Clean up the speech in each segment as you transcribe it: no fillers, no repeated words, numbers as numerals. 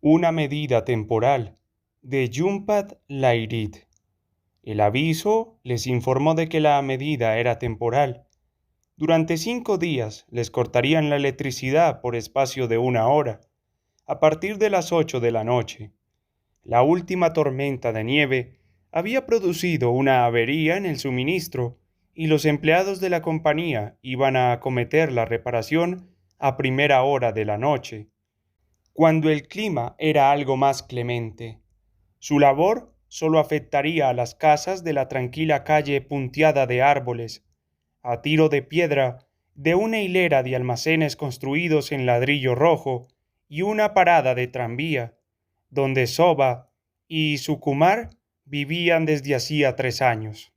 Una medida temporal de Jhumpat Lahiri. El aviso les informó de que la medida era temporal. Durante 5 días les cortarían la electricidad por espacio de 1 hora, a partir de las 8 de la noche. La última tormenta de nieve había producido una avería en el suministro y los empleados de la compañía iban a acometer la reparación a primera hora de la noche, cuando el clima era algo más clemente. Su labor solo afectaría a las casas de la tranquila calle punteada de árboles, a tiro de piedra, de una hilera de almacenes construidos en ladrillo rojo y una parada de tranvía, donde Soba y Sukumar vivían desde hacía 3 años.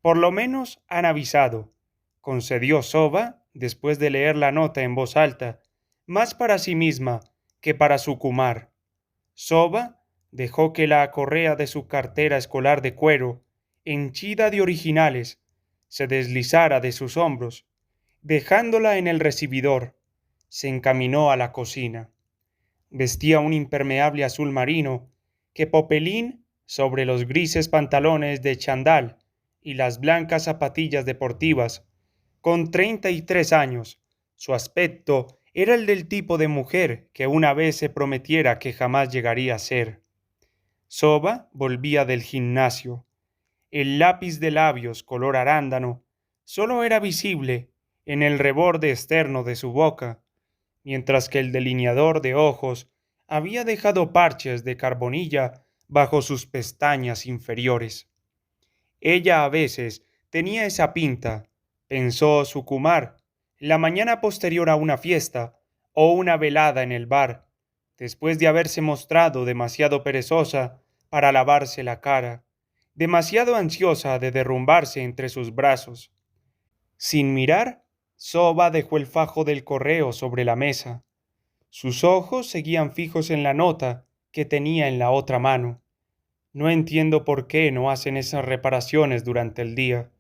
Por lo menos han avisado, concedió Soba después de leer la nota en voz alta, más para sí misma que para Sukumar. Soba dejó que la correa de su cartera escolar de cuero, henchida de originales, se deslizara de sus hombros. Dejándola en el recibidor, se encaminó a la cocina. Vestía un impermeable azul marino que popelín sobre los grises pantalones de chandal y las blancas zapatillas deportivas. Con 33 años, su aspecto era el del tipo de mujer que una vez se prometiera que jamás llegaría a ser. Soba volvía del gimnasio. El lápiz de labios color arándano solo era visible en el reborde externo de su boca, mientras que el delineador de ojos había dejado parches de carbonilla bajo sus pestañas inferiores. Ella a veces tenía esa pinta, pensó Sukumar, la mañana posterior a una fiesta o una velada en el bar, después de haberse mostrado demasiado perezosa para lavarse la cara, demasiado ansiosa de derrumbarse entre sus brazos. Sin mirar, Soba dejó el fajo del correo sobre la mesa. Sus ojos seguían fijos en la nota que tenía en la otra mano. No entiendo por qué no hacen esas reparaciones durante el día.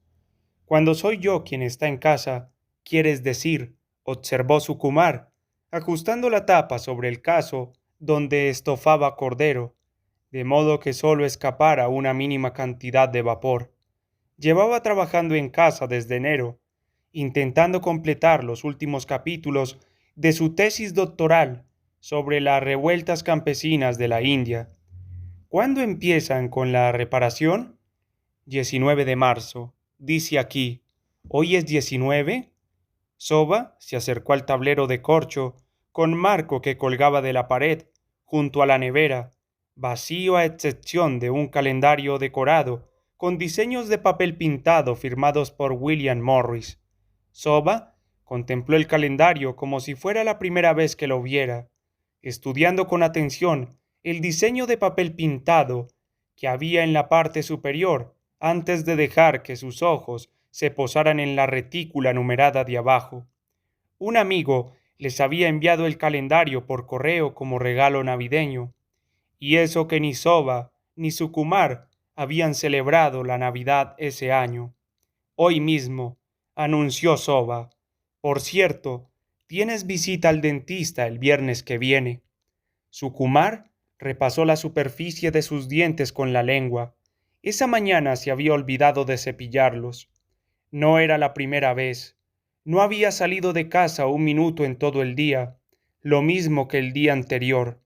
Cuando soy yo quien está en casa, quieres decir, observó Sukumar, ajustando la tapa sobre el cazo donde estofaba cordero, de modo que solo escapara una mínima cantidad de vapor. Llevaba trabajando en casa desde enero, intentando completar los últimos capítulos de su tesis doctoral sobre las revueltas campesinas de la India. ¿Cuándo empiezan con la reparación? 19 de marzo. Dice aquí. ¿Hoy es 19? Soba se acercó al tablero de corcho con marco que colgaba de la pared junto a la nevera, vacío a excepción de un calendario decorado con diseños de papel pintado firmados por William Morris. Soba contempló el calendario como si fuera la primera vez que lo viera, estudiando con atención el diseño de papel pintado que había en la parte superior antes de dejar que sus ojos se posaran en la retícula numerada de abajo. Un amigo les había enviado el calendario por correo como regalo navideño, y eso que ni Soba ni Sukumar habían celebrado la Navidad ese año. Hoy mismo, anunció Soba. Por cierto, tienes visita al dentista el viernes que viene. Sukumar repasó la superficie de sus dientes con la lengua. Esa mañana se había olvidado de cepillarlos. No era la primera vez. No había salido de casa un minuto en todo el día, lo mismo que el día anterior.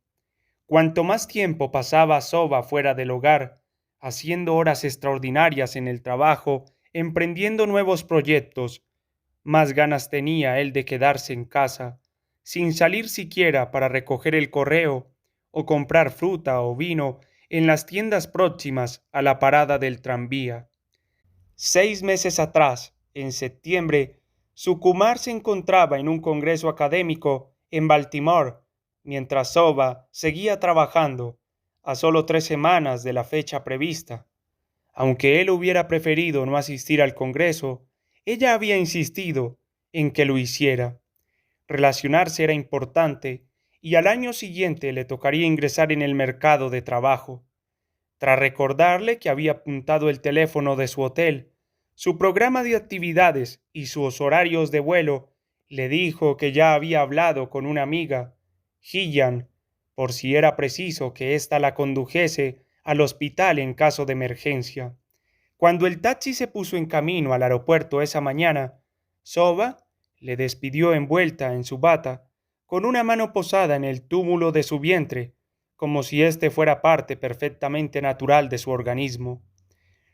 Cuanto más tiempo pasaba Soba fuera del hogar, haciendo horas extraordinarias en el trabajo, emprendiendo nuevos proyectos, más ganas tenía él de quedarse en casa, sin salir siquiera para recoger el correo o comprar fruta o vino en las tiendas próximas a la parada del tranvía. 6 meses atrás, en septiembre, Sukumar se encontraba en un congreso académico en Baltimore, mientras Soba seguía trabajando, a solo 3 semanas de la fecha prevista. Aunque él hubiera preferido no asistir al congreso, ella había insistido en que lo hiciera. Relacionarse era importante y al año siguiente le tocaría ingresar en el mercado de trabajo. Tras recordarle que había apuntado el teléfono de su hotel, su programa de actividades y sus horarios de vuelo, le dijo que ya había hablado con una amiga, Hillian, por si era preciso que ésta la condujese al hospital en caso de emergencia. Cuando el taxi se puso en camino al aeropuerto esa mañana, Soba le despidió envuelta en su bata, con una mano posada en el túmulo de su vientre, como si éste fuera parte perfectamente natural de su organismo.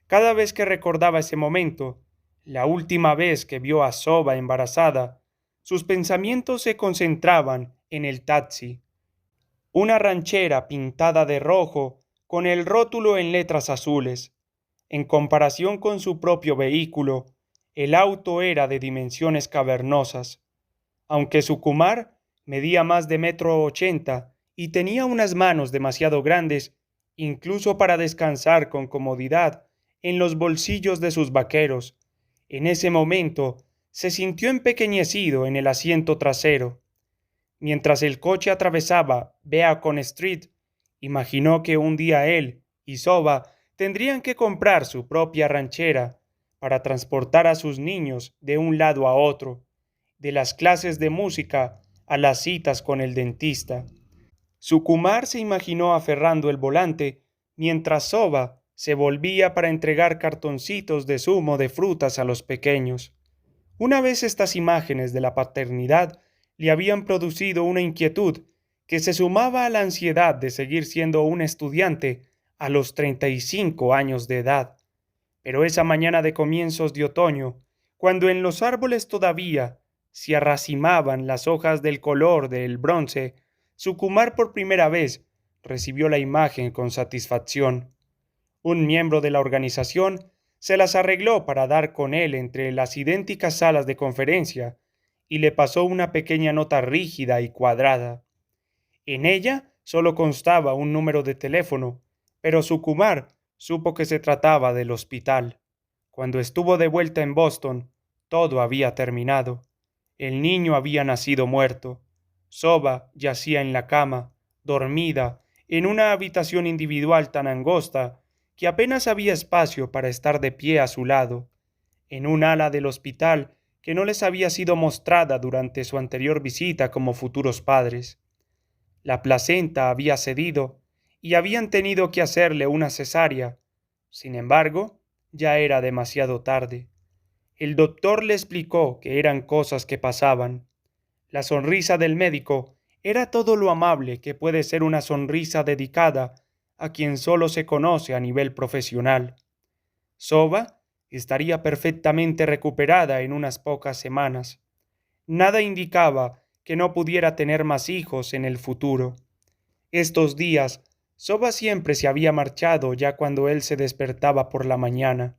Cada vez que recordaba ese momento, la última vez que vio a Soba embarazada, sus pensamientos se concentraban en el taxi, una ranchera pintada de rojo con el rótulo en letras azules. En comparación con su propio vehículo, el auto era de dimensiones cavernosas. Aunque Sukumar medía más de 1,80 m y tenía unas manos demasiado grandes, incluso para descansar con comodidad en los bolsillos de sus vaqueros, en ese momento se sintió empequeñecido en el asiento trasero. Mientras el coche atravesaba Beacon Street, imaginó que un día él y Soba tendrían que comprar su propia ranchera para transportar a sus niños de un lado a otro, de las clases de música a las citas con el dentista. Sukumar se imaginó aferrando el volante mientras Soba se volvía para entregar cartoncitos de zumo de frutas a los pequeños. Una vez estas imágenes de la paternidad le habían producido una inquietud que se sumaba a la ansiedad de seguir siendo un estudiante a los 35 años de edad. Pero esa mañana de comienzos de otoño, cuando en los árboles todavía se arracimaban las hojas del color del bronce, Sukumar por primera vez recibió la imagen con satisfacción. Un miembro de la organización se las arregló para dar con él entre las idénticas salas de conferencia y le pasó una pequeña nota rígida y cuadrada. En ella solo constaba un número de teléfono, pero Sukumar supo que se trataba del hospital. Cuando estuvo de vuelta en Boston, todo había terminado. El niño había nacido muerto. Soba yacía en la cama, dormida, en una habitación individual tan angosta que apenas había espacio para estar de pie a su lado, en un ala del hospital que no les había sido mostrada durante su anterior visita como futuros padres. La placenta había cedido y habían tenido que hacerle una cesárea. Sin embargo, ya era demasiado tarde. El doctor le explicó que eran cosas que pasaban. La sonrisa del médico era todo lo amable que puede ser una sonrisa dedicada a quien solo se conoce a nivel profesional. Soba estaría perfectamente recuperada en unas pocas semanas. Nada indicaba que no pudiera tener más hijos en el futuro. Estos días, Soba siempre se había marchado ya cuando él se despertaba por la mañana.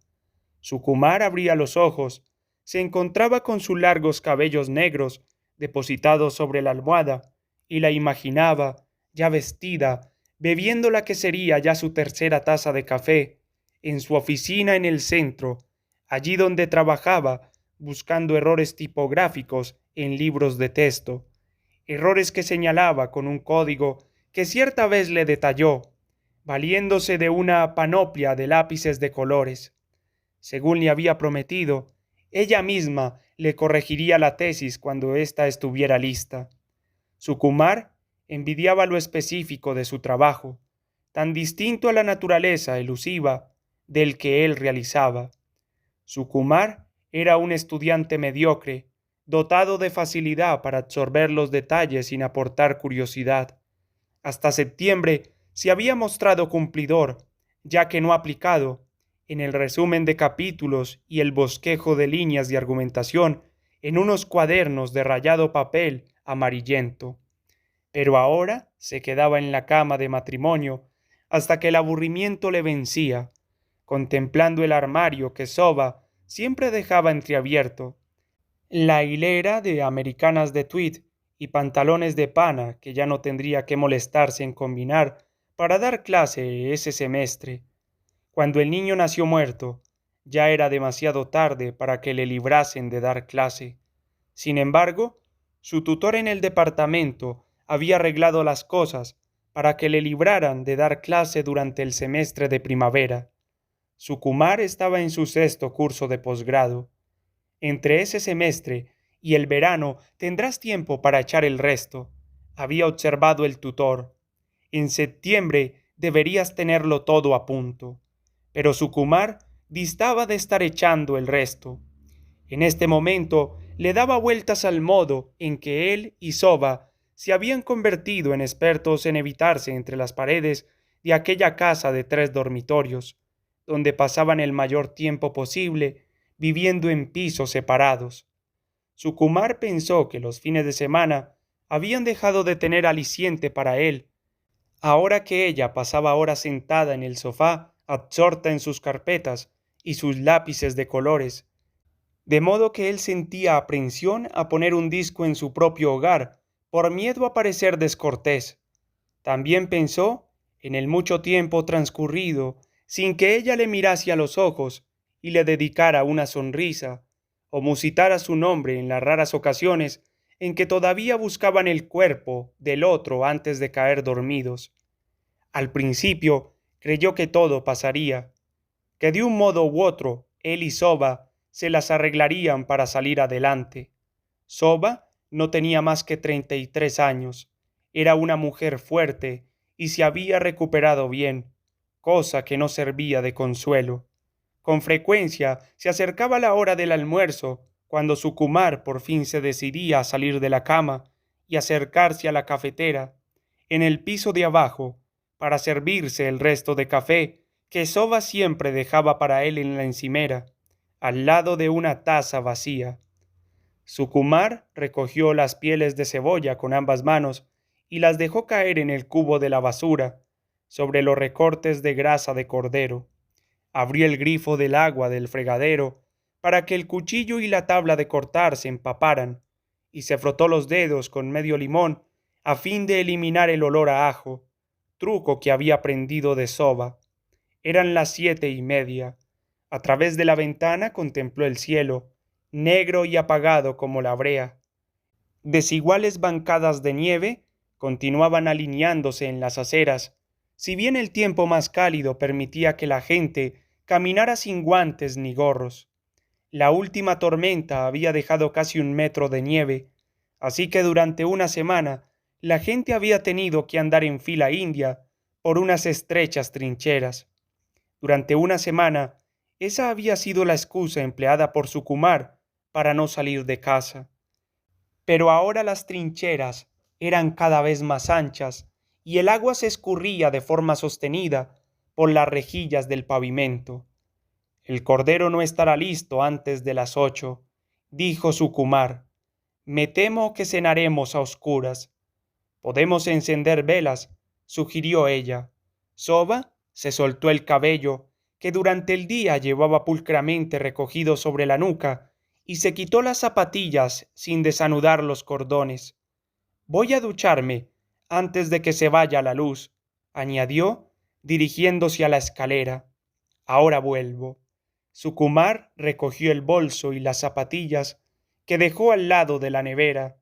Sukumar abría los ojos, se encontraba con sus largos cabellos negros depositados sobre la almohada y la imaginaba, ya vestida, bebiendo la que sería ya su tercera taza de café, en su oficina en el centro, allí donde trabajaba buscando errores tipográficos en libros de texto, errores que señalaba con un código que cierta vez le detalló, valiéndose de una panoplia de lápices de colores. Según le había prometido, ella misma le corregiría la tesis cuando ésta estuviera lista. Sukumar envidiaba lo específico de su trabajo, tan distinto a la naturaleza elusiva del que él realizaba. Sukumar era un estudiante mediocre, dotado de facilidad para absorber los detalles sin aportar curiosidad. Hasta septiembre se había mostrado cumplidor, ya que no aplicado, en el resumen de capítulos y el bosquejo de líneas de argumentación en unos cuadernos de rayado papel amarillento. Pero ahora se quedaba en la cama de matrimonio hasta que el aburrimiento le vencía, contemplando el armario que Soba siempre dejaba entreabierto, la hilera de americanas de tweed y pantalones de pana que ya no tendría que molestarse en combinar para dar clase ese semestre. Cuando el niño nació muerto, ya era demasiado tarde para que le librasen de dar clase. Sin embargo, su tutor en el departamento había arreglado las cosas para que le libraran de dar clase durante el semestre de primavera. Sukumar estaba en su sexto curso de posgrado. Entre ese semestre y el verano tendrás tiempo para echar el resto, había observado el tutor. En septiembre deberías tenerlo todo a punto. Pero Sukumar distaba de estar echando el resto. En este momento le daba vueltas al modo en que él y Soba se habían convertido en expertos en evitarse entre las paredes de aquella casa de 3 dormitorios, donde pasaban el mayor tiempo posible viviendo en pisos separados. Sukumar pensó que los fines de semana habían dejado de tener aliciente para él, ahora que ella pasaba horas sentada en el sofá, absorta en sus carpetas y sus lápices de colores, de modo que él sentía aprensión a poner un disco en su propio hogar, por miedo a parecer descortés. También pensó en el mucho tiempo transcurrido sin que ella le mirase a los ojos y le dedicara una sonrisa, o musitara su nombre en las raras ocasiones en que todavía buscaban el cuerpo del otro antes de caer dormidos. Al principio creyó que todo pasaría, que de un modo u otro él y Soba se las arreglarían para salir adelante. Soba no tenía más que 33 años, era una mujer fuerte y se había recuperado bien, cosa que no servía de consuelo. Con frecuencia se acercaba la hora del almuerzo, cuando Sukumar por fin se decidía a salir de la cama y acercarse a la cafetera, en el piso de abajo, para servirse el resto de café que Soba siempre dejaba para él en la encimera, al lado de una taza vacía. Sukumar recogió las pieles de cebolla con ambas manos y las dejó caer en el cubo de la basura, sobre los recortes de grasa de cordero. Abrió el grifo del agua del fregadero para que el cuchillo y la tabla de cortar se empaparan, y se frotó los dedos con medio limón a fin de eliminar el olor a ajo, truco que había aprendido de Soba. Eran las 7:30. A través de la ventana contempló el cielo, negro y apagado como la brea. Desiguales bancadas de nieve continuaban alineándose en las aceras, si bien el tiempo más cálido permitía que la gente caminara sin guantes ni gorros. La última tormenta había dejado casi 1 metro de nieve, así que durante una semana la gente había tenido que andar en fila india por unas estrechas trincheras. Durante una semana, esa había sido la excusa empleada por Sukumar para no salir de casa. Pero ahora las trincheras eran cada vez más anchas y el agua se escurría de forma sostenida por las rejillas del pavimento. El cordero no estará listo antes de las 8, dijo Sukumar. Me temo que cenaremos a oscuras. Podemos encender velas, sugirió ella. Soba se soltó el cabello, que durante el día llevaba pulcramente recogido sobre la nuca, y se quitó las zapatillas sin desanudar los cordones. Voy a ducharme antes de que se vaya la luz, añadió, dirigiéndose a la escalera. Ahora vuelvo. Sukumar recogió el bolso y las zapatillas que dejó al lado de la nevera.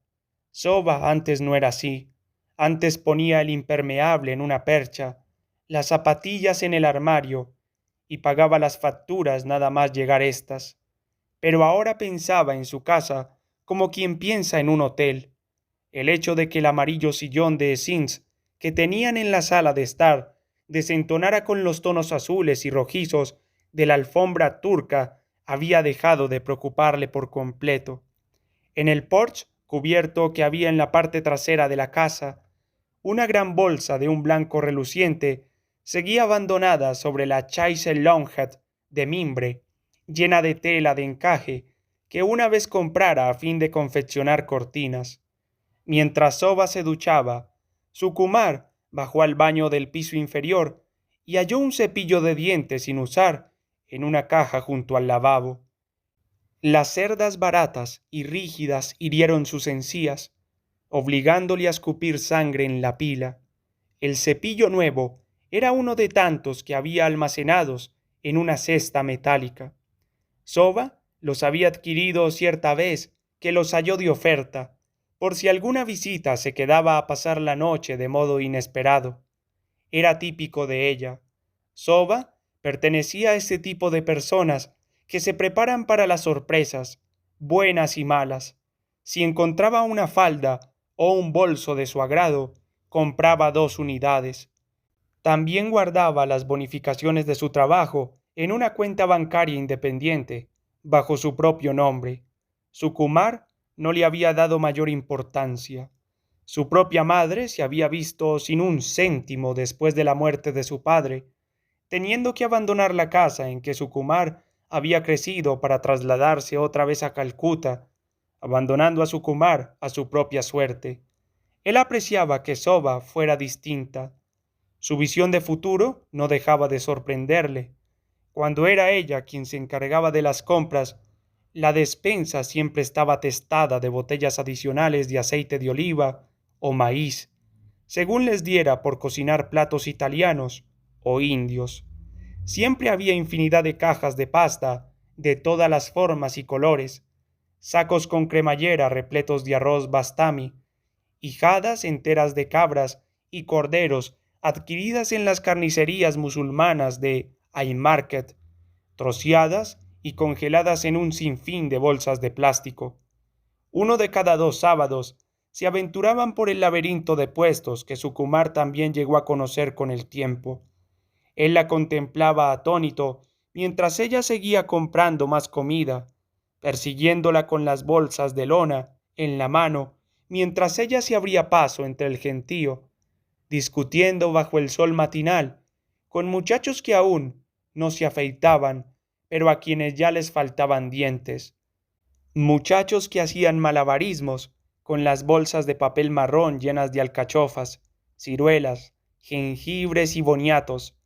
Soba antes no era así. Antes ponía el impermeable en una percha, las zapatillas en el armario, y pagaba las facturas nada más llegar éstas. Pero ahora pensaba en su casa como quien piensa en un hotel. El hecho de que el amarillo sillón de Essence que tenían en la sala de estar desentonara con los tonos azules y rojizos de la alfombra turca había dejado de preocuparle por completo. En el porche cubierto que había en la parte trasera de la casa, una gran bolsa de un blanco reluciente seguía abandonada sobre la chaise longuette de mimbre, llena de tela de encaje que una vez comprara a fin de confeccionar cortinas. Mientras Soba se duchaba, Sukumar bajó al baño del piso inferior y halló un cepillo de dientes sin usar en una caja junto al lavabo. Las cerdas baratas y rígidas hirieron sus encías, obligándole a escupir sangre en la pila. El cepillo nuevo era uno de tantos que había almacenados en una cesta metálica. Soba los había adquirido cierta vez que los halló de oferta, por si alguna visita se quedaba a pasar la noche de modo inesperado. Era típico de ella. Soba pertenecía a ese tipo de personas que se preparan para las sorpresas, buenas y malas. Si encontraba una falda o un bolso de su agrado, compraba 2 unidades. También guardaba las bonificaciones de su trabajo en una cuenta bancaria independiente, bajo su propio nombre. Sukumar no le había dado mayor importancia. Su propia madre se había visto sin un céntimo después de la muerte de su padre, teniendo que abandonar la casa en que Sukumar había crecido para trasladarse otra vez a Calcuta, abandonando a Sukumar a su propia suerte. Él apreciaba que Soba fuera distinta. Su visión de futuro no dejaba de sorprenderle. Cuando era ella quien se encargaba de las compras, la despensa siempre estaba atestada de botellas adicionales de aceite de oliva o maíz, según les diera por cocinar platos italianos o indios. Siempre había infinidad de cajas de pasta de todas las formas y colores, sacos con cremallera repletos de arroz bastami, hijadas enteras de cabras y corderos adquiridas en las carnicerías musulmanas de Haymarket, troceadas y congeladas en un sinfín de bolsas de plástico. Uno de cada 2 sábados se aventuraban por el laberinto de puestos que Sukumar también llegó a conocer con el tiempo. Él la contemplaba atónito mientras ella seguía comprando más comida, persiguiéndola con las bolsas de lona en la mano, mientras ella se abría paso entre el gentío, discutiendo bajo el sol matinal con muchachos que aún no se afeitaban, pero a quienes ya les faltaban dientes, muchachos que hacían malabarismos con las bolsas de papel marrón llenas de alcachofas, ciruelas, jengibres y boniatos,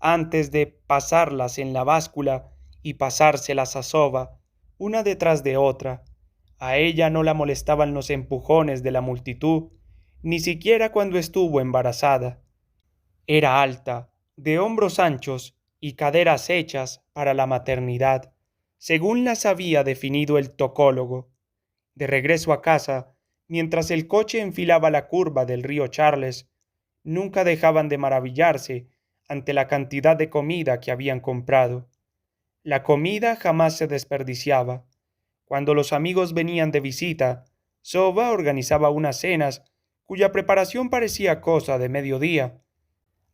antes de pasarlas en la báscula y pasárselas a Soba, una detrás de otra. A ella no la molestaban los empujones de la multitud, ni siquiera cuando estuvo embarazada. Era alta, de hombros anchos y caderas hechas para la maternidad, según las había definido el tocólogo. De regreso a casa, mientras el coche enfilaba la curva del río Charles, nunca dejaban de maravillarse ante la cantidad de comida que habían comprado. La comida jamás se desperdiciaba. Cuando los amigos venían de visita, Soba organizaba unas cenas cuya preparación parecía cosa de mediodía,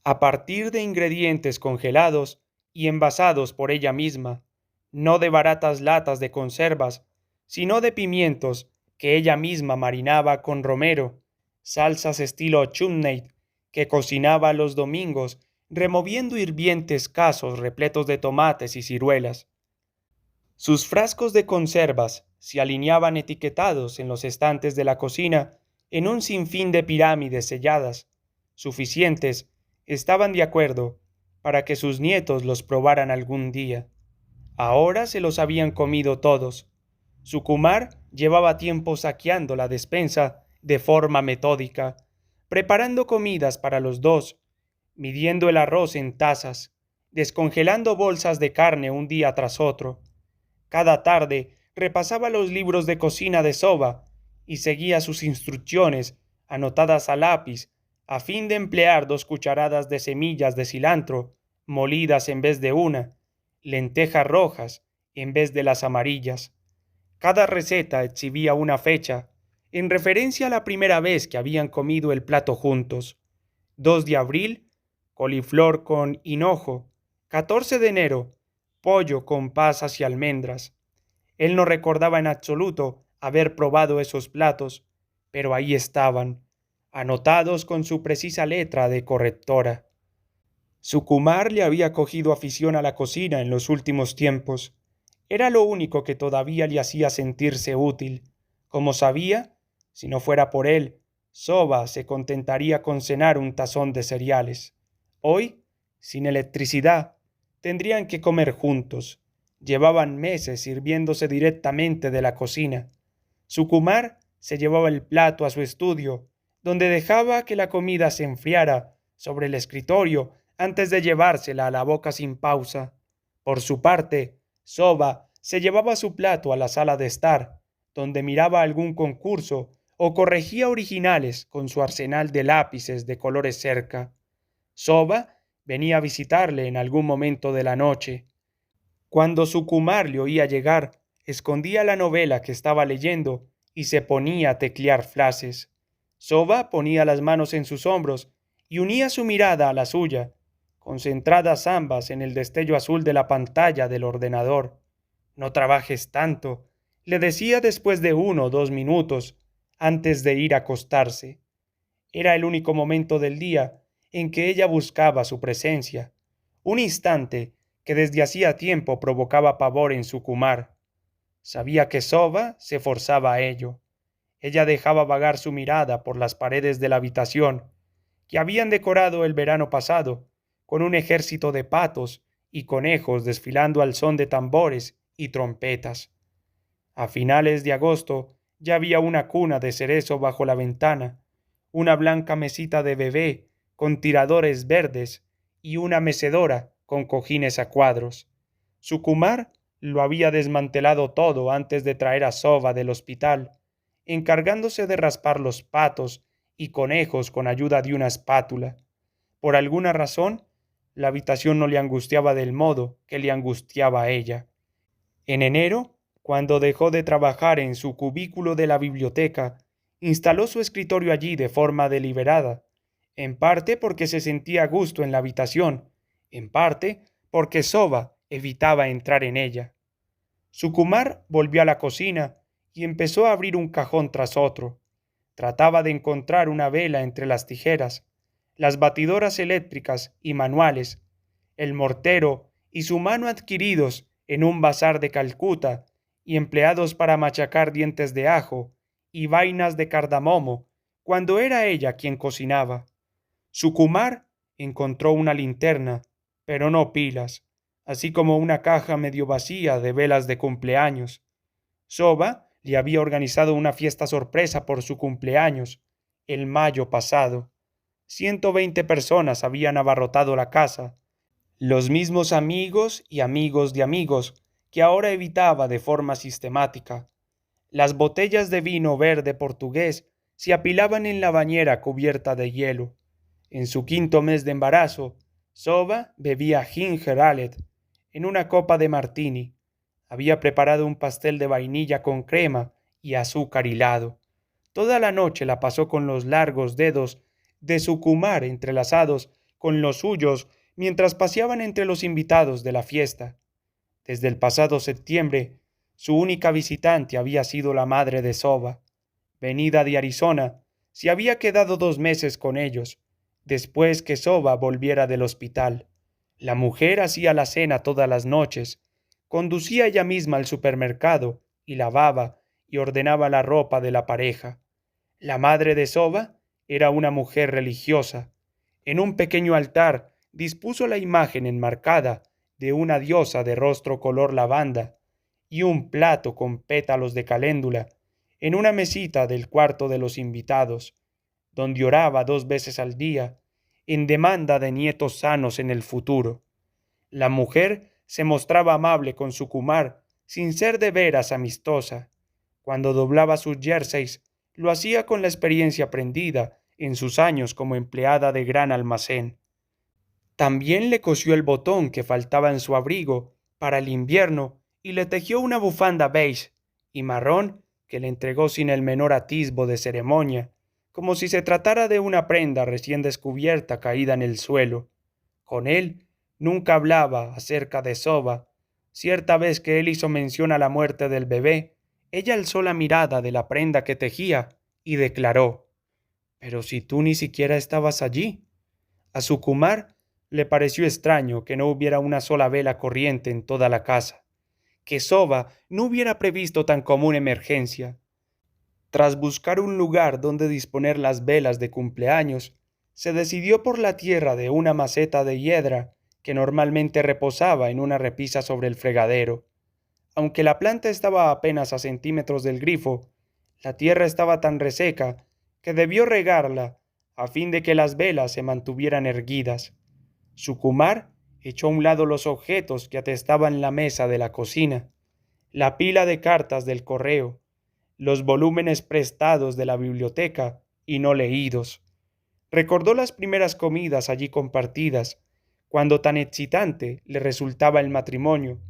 a partir de ingredientes congelados y envasados por ella misma, no de baratas latas de conservas, sino de pimientos que ella misma marinaba con romero, salsas estilo chutney que cocinaba los domingos, removiendo hirvientes casos repletos de tomates y ciruelas. Sus frascos de conservas se alineaban etiquetados en los estantes de la cocina en un sinfín de pirámides selladas, suficientes, estaban de acuerdo, para que sus nietos los probaran algún día. Ahora se los habían comido todos. Sukumar llevaba tiempo saqueando la despensa de forma metódica, preparando comidas para los dos, midiendo el arroz en tazas, descongelando bolsas de carne un día tras otro. Cada tarde repasaba los libros de cocina de Soba y seguía sus instrucciones anotadas a lápiz a fin de emplear 2 cucharadas de semillas de cilantro molidas en vez de una, lentejas rojas en vez de las amarillas. Cada receta exhibía una fecha en referencia a la primera vez que habían comido el plato juntos. 2 de abril, coliflor con hinojo. 14 de enero, pollo con pasas y almendras. Él no recordaba en absoluto haber probado esos platos, pero ahí estaban, anotados con su precisa letra de correctora. Sukumar le había cogido afición a la cocina en los últimos tiempos. Era lo único que todavía le hacía sentirse útil. Como sabía, si no fuera por él, Soba se contentaría con cenar un tazón de cereales. Hoy, sin electricidad, tendrían que comer juntos. Llevaban meses sirviéndose directamente de la cocina. Sukumar se llevaba el plato a su estudio, donde dejaba que la comida se enfriara sobre el escritorio antes de llevársela a la boca sin pausa. Por su parte, Soba se llevaba su plato a la sala de estar, donde miraba algún concurso o corregía originales con su arsenal de lápices de colores cerca. Soba venía a visitarle en algún momento de la noche. Cuando Sukumar le oía llegar, escondía la novela que estaba leyendo y se ponía a teclear frases. Soba ponía las manos en sus hombros y unía su mirada a la suya, concentradas ambas en el destello azul de la pantalla del ordenador. No trabajes tanto, le decía después de 1 o 2 minutos, antes de ir a acostarse. Era el único momento del día en que ella buscaba su presencia, un instante que desde hacía tiempo provocaba pavor en su Kumar. Sabía que Soba se forzaba a ello. Ella dejaba vagar su mirada por las paredes de la habitación, que habían decorado el verano pasado, con un ejército de patos y conejos desfilando al son de tambores y trompetas. A finales de agosto ya había una cuna de cerezo bajo la ventana, una blanca mesita de bebé con tiradores verdes y una mecedora con cojines a cuadros. Su Kumar lo había desmantelado todo antes de traer a Soba del hospital, encargándose de raspar los patos y conejos con ayuda de una espátula. Por alguna razón, la habitación no le angustiaba del modo que le angustiaba a ella. En enero, cuando dejó de trabajar en su cubículo de la biblioteca, instaló su escritorio allí de forma deliberada, en parte porque se sentía a gusto en la habitación, en parte porque Soba evitaba entrar en ella. Sukumar volvió a la cocina y empezó a abrir un cajón tras otro. Trataba de encontrar una vela entre las tijeras, las batidoras eléctricas y manuales, el mortero y su mano adquiridos en un bazar de Calcuta y empleados para machacar dientes de ajo y vainas de cardamomo cuando era ella quien cocinaba. Sukumar encontró una linterna, pero no pilas, así como una caja medio vacía de velas de cumpleaños. Soba le había organizado una fiesta sorpresa por su cumpleaños, el mayo pasado. 120 personas habían abarrotado la casa, los mismos amigos y amigos de amigos que ahora evitaba de forma sistemática. Las botellas de vino verde portugués se apilaban en la bañera cubierta de hielo. En su 5.º mes de embarazo, Soba bebía ginger ale en una copa de martini. Había preparado un pastel de vainilla con crema y azúcar hilado. Toda la noche la pasó con los largos dedos de su Kumar entrelazados con los suyos mientras paseaban entre los invitados de la fiesta. Desde el pasado septiembre, su única visitante había sido la madre de Soba. Venida de Arizona, se había quedado 2 meses con ellos, después que Soba volviera del hospital. La mujer hacía la cena todas las noches, conducía ella misma al supermercado y lavaba y ordenaba la ropa de la pareja. La madre de Soba era una mujer religiosa. En un pequeño altar dispuso la imagen enmarcada de una diosa de rostro color lavanda y un plato con pétalos de caléndula en una mesita del cuarto de los invitados, donde oraba 2 veces al día en demanda de nietos sanos en el futuro. La mujer se mostraba amable con su Kumar sin ser de veras amistosa. Cuando doblaba sus jerseys, lo hacía con la experiencia aprendida en sus años como empleada de gran almacén. También le cosió el botón que faltaba en su abrigo para el invierno y le tejió una bufanda beige y marrón que le entregó sin el menor atisbo de ceremonia, como si se tratara de una prenda recién descubierta caída en el suelo. Con él nunca hablaba acerca de Soba. Cierta vez que él hizo mención a la muerte del bebé, ella alzó la mirada de la prenda que tejía y declaró: «Pero si tú ni siquiera estabas allí». A su Kumar le pareció extraño que no hubiera una sola vela corriente en toda la casa, que Soba no hubiera previsto tan común emergencia. Tras buscar un lugar donde disponer las velas de cumpleaños, se decidió por la tierra de una maceta de hiedra que normalmente reposaba en una repisa sobre el fregadero. Aunque la planta estaba apenas a centímetros del grifo, la tierra estaba tan reseca que debió regarla a fin de que las velas se mantuvieran erguidas. Sukumar echó a un lado los objetos que atestaban la mesa de la cocina, la pila de cartas del correo, los volúmenes prestados de la biblioteca y no leídos. Recordó las primeras comidas allí compartidas, cuando tan excitante le resultaba el matrimonio,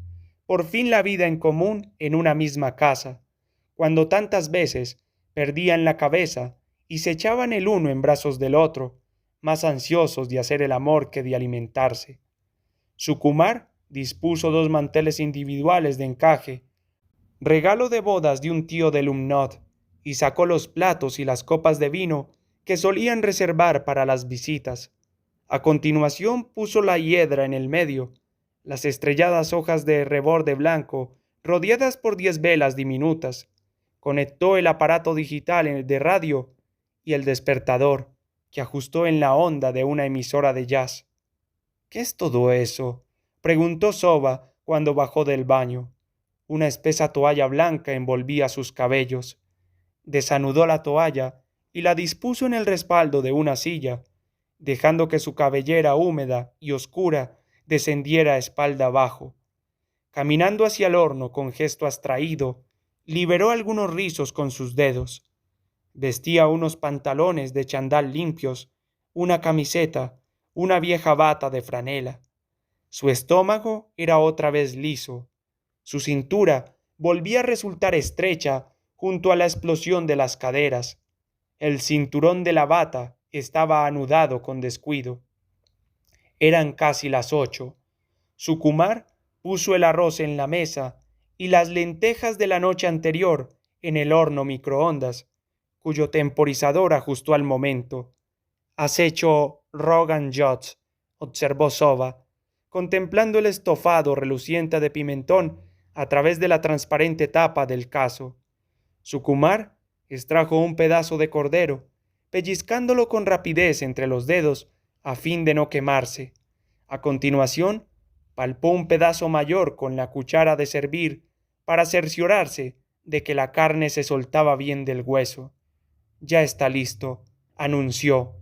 por fin la vida en común en una misma casa, cuando tantas veces perdían la cabeza y se echaban el uno en brazos del otro, más ansiosos de hacer el amor que de alimentarse. Sukumar dispuso 2 manteles individuales de encaje, regalo de bodas de un tío de Lumnot, y sacó los platos y las copas de vino que solían reservar para las visitas. A continuación puso la hiedra en el medio, las estrelladas hojas de reborde blanco, rodeadas por 10 velas diminutas. Conectó el aparato digital de radio y el despertador, que ajustó en la onda de una emisora de jazz. ¿Qué es todo eso?, preguntó Soba cuando bajó del baño. Una espesa toalla blanca envolvía sus cabellos. Desanudó la toalla y la dispuso en el respaldo de una silla, dejando que su cabellera húmeda y oscura descendiera espalda abajo. Caminando hacia el horno con gesto abstraído, liberó algunos rizos con sus dedos. Vestía unos pantalones de chandal limpios, una camiseta, una vieja bata de franela. Su estómago era otra vez liso. Su cintura volvía a resultar estrecha junto a la explosión de las caderas. El cinturón de la bata estaba anudado con descuido. Eran casi las 8. Sukumar puso el arroz en la mesa y las lentejas de la noche anterior en el horno microondas, cuyo temporizador ajustó al momento. «Has hecho Rogan Josh», observó Soba, contemplando el estofado reluciente de pimentón a través de la transparente tapa del cazo. Sukumar extrajo un pedazo de cordero, pellizcándolo con rapidez entre los dedos a fin de no quemarse. A continuación, palpó un pedazo mayor con la cuchara de servir para cerciorarse de que la carne se soltaba bien del hueso. «Ya está listo», anunció.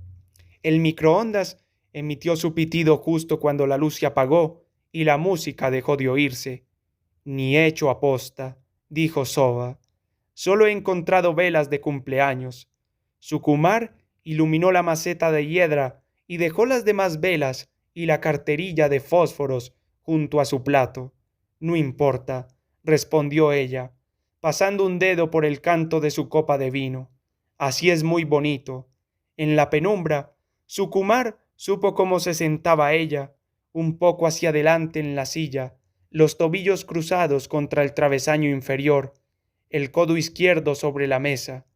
El microondas emitió su pitido justo cuando la luz se apagó y la música dejó de oírse. «Ni hecho aposta», dijo Soba. «Solo he encontrado velas de cumpleaños». Sukumar iluminó la maceta de hiedra y dejó las demás velas y la carterilla de fósforos junto a su plato. «No importa», respondió ella, pasando un dedo por el canto de su copa de vino. «Así es muy bonito». En la penumbra, Sukumar supo cómo se sentaba ella, un poco hacia adelante en la silla, los tobillos cruzados contra el travesaño inferior, el codo izquierdo sobre la mesa.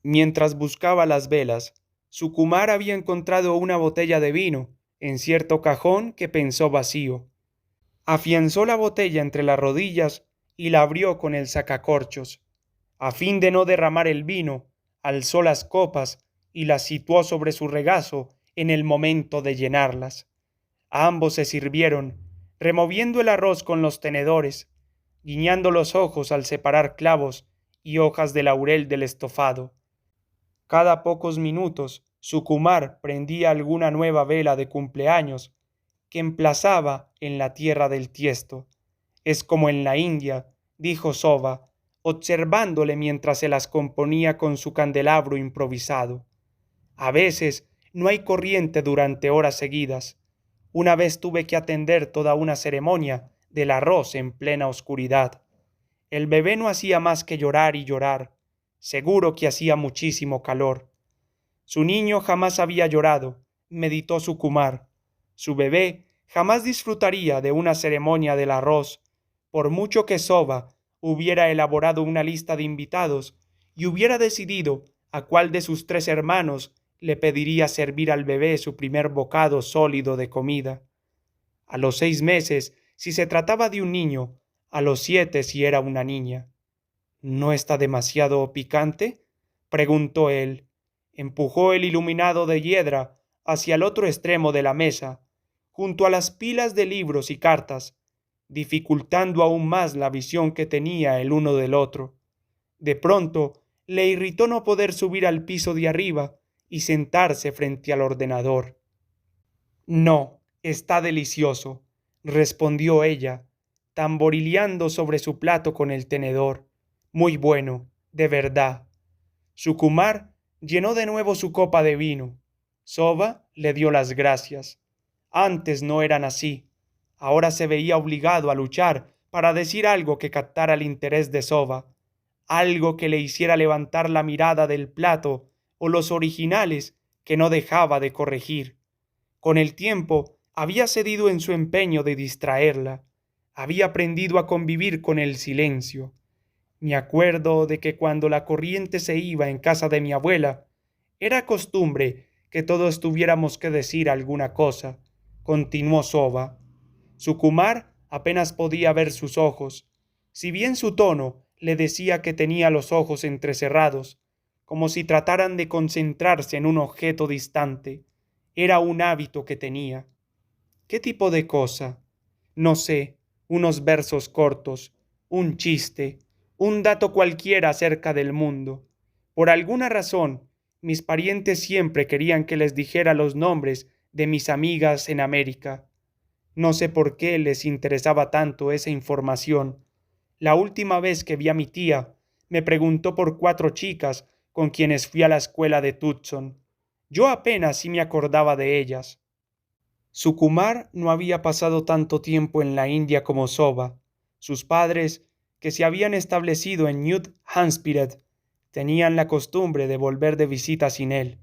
Mientras buscaba las velas, Sukumar había encontrado una botella de vino en cierto cajón que pensó vacío. Afianzó la botella entre las rodillas y la abrió con el sacacorchos. A fin de no derramar el vino, alzó las copas y las situó sobre su regazo en el momento de llenarlas. Ambos se sirvieron, removiendo el arroz con los tenedores, guiñando los ojos al separar clavos y hojas de laurel del estofado. Cada pocos minutos, Sukumar prendía alguna nueva vela de cumpleaños que emplazaba en la tierra del tiesto. «Es como en la India», dijo Soba, observándole mientras se las componía con su candelabro improvisado. «A veces no hay corriente durante horas seguidas. Una vez tuve que atender toda una ceremonia del arroz en plena oscuridad. El bebé no hacía más que llorar y llorar. Seguro que hacía muchísimo calor. Su niño jamás había llorado», meditó Sukumar. Su bebé jamás disfrutaría de una ceremonia del arroz, por mucho que Soba hubiera elaborado una lista de invitados y hubiera decidido a cuál de sus 3 hermanos le pediría servir al bebé su primer bocado sólido de comida. A los 6 meses, si se trataba de un niño, a los 7 si era una niña. «¿No está demasiado picante?», preguntó él. Empujó el iluminado de hiedra hacia el otro extremo de la mesa, junto a las pilas de libros y cartas, dificultando aún más la visión que tenía el uno del otro. De pronto le irritó no poder subir al piso de arriba y sentarse frente al ordenador. «No, está delicioso», respondió ella, tamborileando sobre su plato con el tenedor. «Muy bueno, de verdad». Sukumar llenó de nuevo su copa de vino. Soba le dio las gracias. Antes no eran así. Ahora se veía obligado a luchar para decir algo que captara el interés de Soba, algo que le hiciera levantar la mirada del plato o los originales que no dejaba de corregir. Con el tiempo había cedido en su empeño de distraerla, había aprendido a convivir con el silencio. Me acuerdo de que cuando la corriente se iba en casa de mi abuela, era costumbre que todos tuviéramos que decir alguna cosa, continuó Soba. Sukumar apenas podía ver sus ojos, si bien su tono le decía que tenía los ojos entrecerrados, como si trataran de concentrarse en un objeto distante. Era un hábito que tenía. ¿Qué tipo de cosa? No sé, unos versos cortos, un chiste, un dato cualquiera acerca del mundo. Por alguna razón, mis parientes siempre querían que les dijera los nombres de mis amigas en América. No sé por qué les interesaba tanto esa información. La última vez que vi a mi tía, me preguntó por 4 chicas con quienes fui a la escuela de Tucson. Yo apenas sí me acordaba de ellas. Sukumar no había pasado tanto tiempo en la India como Soba. Sus padres, que se habían establecido en New Hampshire, tenían la costumbre de volver de visita sin él.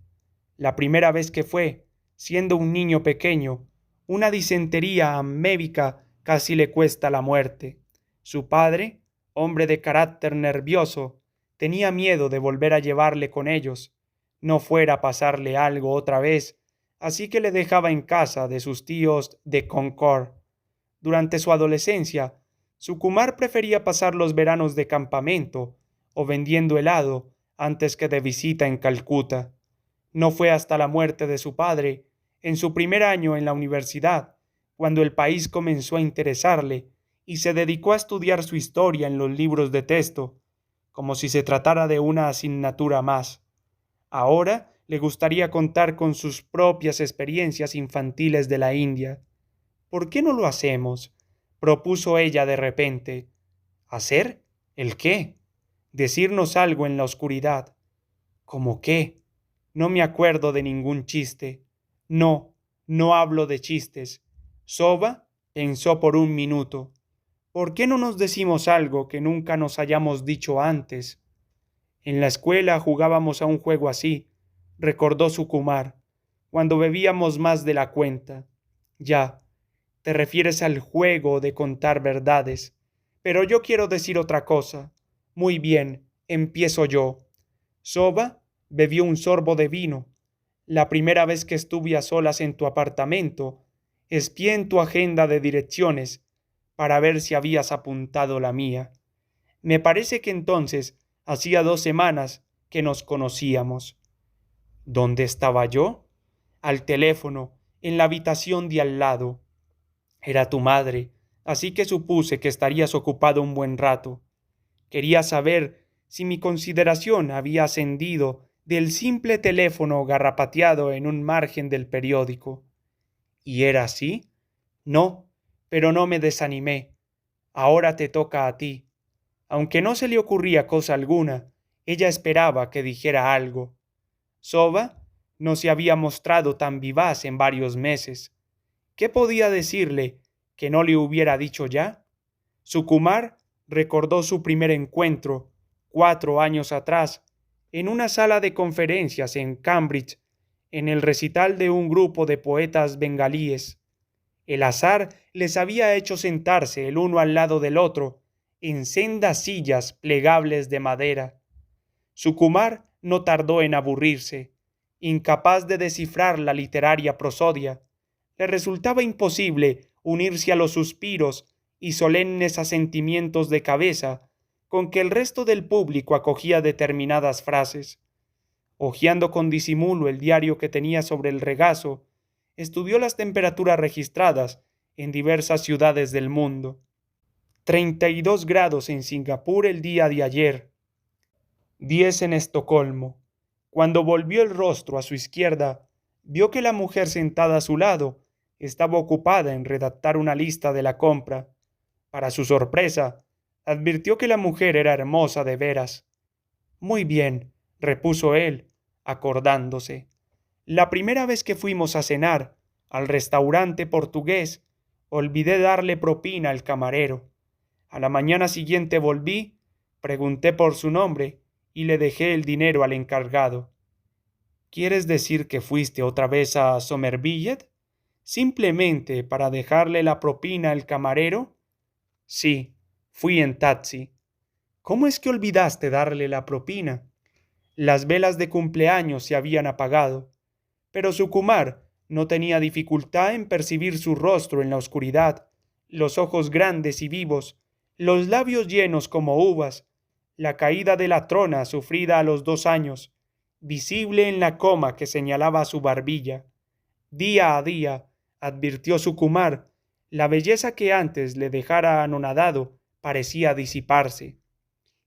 La primera vez que fue, siendo un niño pequeño, una disentería amébica casi le cuesta la muerte. Su padre, hombre de carácter nervioso, tenía miedo de volver a llevarle con ellos, no fuera a pasarle algo otra vez, así que le dejaba en casa de sus tíos de Concord. Durante su adolescencia, Sukumar prefería pasar los veranos de campamento o vendiendo helado antes que de visita en Calcuta. No fue hasta la muerte de su padre, en su primer año en la universidad, cuando el país comenzó a interesarle y se dedicó a estudiar su historia en los libros de texto, como si se tratara de una asignatura más. Ahora le gustaría contar con sus propias experiencias infantiles de la India. ¿Por qué no lo hacemos? Propuso ella de repente. ¿Hacer? ¿El qué? Decirnos algo en la oscuridad. ¿Cómo qué? No me acuerdo de ningún chiste. No, no hablo de chistes. Soba pensó por un minuto. ¿Por qué no nos decimos algo que nunca nos hayamos dicho antes? En la escuela jugábamos a un juego así, recordó Sukumar, cuando bebíamos más de la cuenta. Ya, te refieres al juego de contar verdades. Pero yo quiero decir otra cosa. Muy bien, empiezo yo. Soba bebió un sorbo de vino. La primera vez que estuve a solas en tu apartamento, espié en tu agenda de direcciones para ver si habías apuntado la mía. Me parece que entonces hacía 2 semanas que nos conocíamos. ¿Dónde estaba yo? Al teléfono, en la habitación de al lado. Era tu madre, así que supuse que estarías ocupado un buen rato. Quería saber si mi consideración había ascendido del simple teléfono garrapateado en un margen del periódico. ¿Y era así? No, pero no me desanimé. Ahora te toca a ti. Aunque no se le ocurría cosa alguna, ella esperaba que dijera algo. Soba no se había mostrado tan vivaz en varios meses. ¿Qué podía decirle que no le hubiera dicho ya? Sukumar recordó su primer encuentro, 4 años atrás, en una sala de conferencias en Cambridge, en el recital de un grupo de poetas bengalíes. El azar les había hecho sentarse el uno al lado del otro, en sendas sillas plegables de madera. Sukumar no tardó en aburrirse. Incapaz de descifrar la literaria prosodia, le resultaba imposible unirse a los suspiros y solemnes asentimientos de cabeza con que el resto del público acogía determinadas frases. Hojeando con disimulo el diario que tenía sobre el regazo, estudió las temperaturas registradas en diversas ciudades del mundo. 32 grados en Singapur el día de ayer, 10 en Estocolmo. Cuando volvió el rostro a su izquierda, vio que la mujer sentada a su lado estaba ocupada en redactar una lista de la compra. Para su sorpresa, advirtió que la mujer era hermosa de veras. Muy bien, repuso él, acordándose. La primera vez que fuimos a cenar al restaurante portugués, olvidé darle propina al camarero. A la mañana siguiente volví, pregunté por su nombre y le dejé el dinero al encargado. ¿Quieres decir que fuiste otra vez a Somerville? ¿Simplemente para dejarle la propina al camarero? Sí, fui en taxi. ¿Cómo es que olvidaste darle la propina? Las velas de cumpleaños se habían apagado, pero Sukumar no tenía dificultad en percibir su rostro en la oscuridad, los ojos grandes y vivos, los labios llenos como uvas, la caída de la trona sufrida a los 2 años, visible en la coma que señalaba su barbilla. Día a día, advirtió Sukumar, la belleza que antes le dejara anonadado parecía disiparse.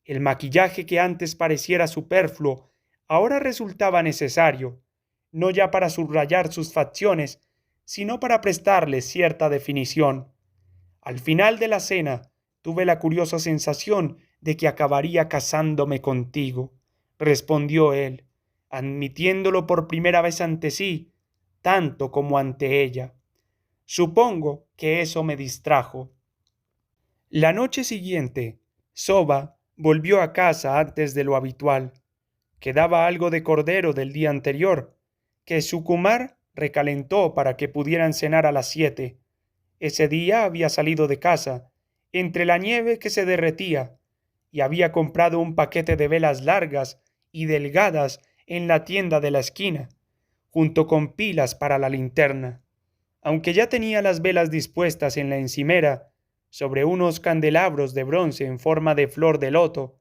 El maquillaje que antes pareciera superfluo ahora resultaba necesario, no ya para subrayar sus facciones, sino para prestarles cierta definición. Al final de la cena tuve la curiosa sensación de que acabaría casándome contigo, respondió él, admitiéndolo por primera vez ante sí, tanto como ante ella. Supongo que eso me distrajo. La noche siguiente, Soba volvió a casa antes de lo habitual. Quedaba algo de cordero del día anterior, que Sukumar recalentó para que pudieran cenar a las 7. Ese día había salido de casa, entre la nieve que se derretía, y había comprado un paquete de velas largas y delgadas en la tienda de la esquina, junto con pilas para la linterna. Aunque ya tenía las velas dispuestas en la encimera, sobre unos candelabros de bronce en forma de flor de loto,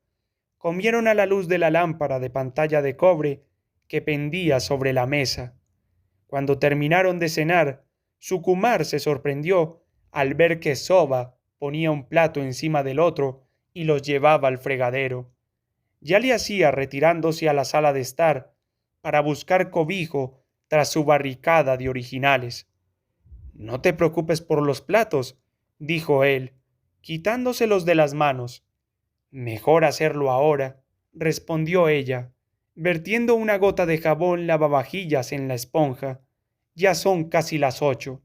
comieron a la luz de la lámpara de pantalla de cobre que pendía sobre la mesa. Cuando terminaron de cenar, Sukumar se sorprendió al ver que Soba ponía un plato encima del otro y los llevaba al fregadero. Ya le hacía retirándose a la sala de estar para buscar cobijo tras su barricada de originales. No te preocupes por los platos, dijo él, quitándoselos de las manos. Mejor hacerlo ahora, respondió ella, vertiendo una gota de jabón lavavajillas en la esponja. Ya son casi las 8.